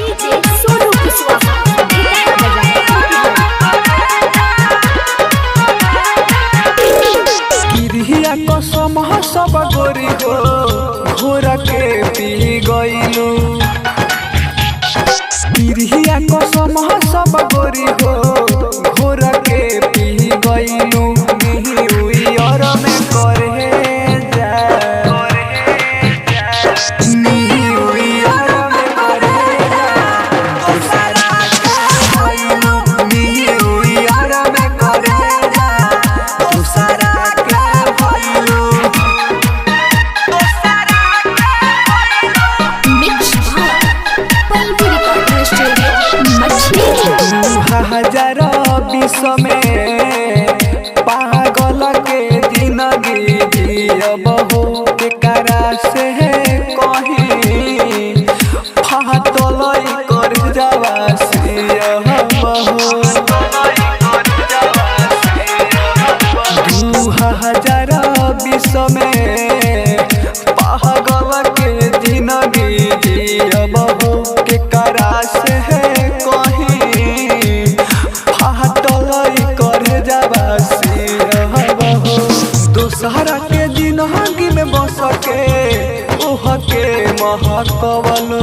DJ Sonu Kushwaha गिरिया कसम सब गोरी हो घोर के पी गईलू। गिरिया कसम सब गोरी हो घोर के पी गईलू। और में करे जा हजार बीस में पागल के जिंदगी जियब हो के करा से कहीं फाटल कर जावा दू हजार बीस में पागल के जिंदगी जियब हो के करा से दूसरा के जिंदगी में बस के ओह के महकवलो।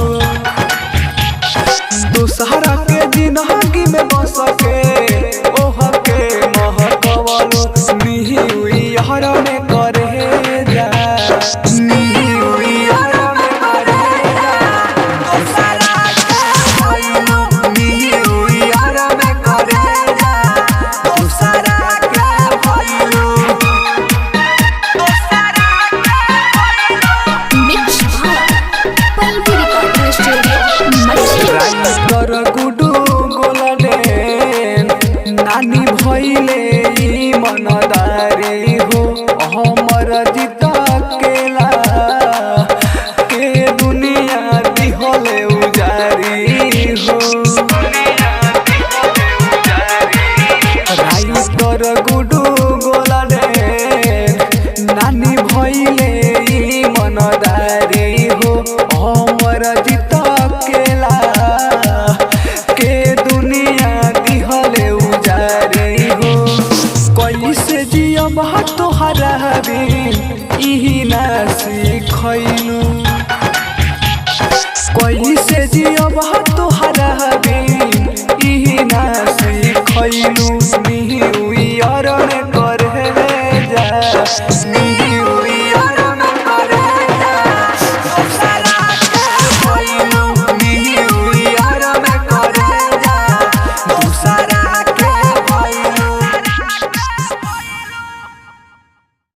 दूसरा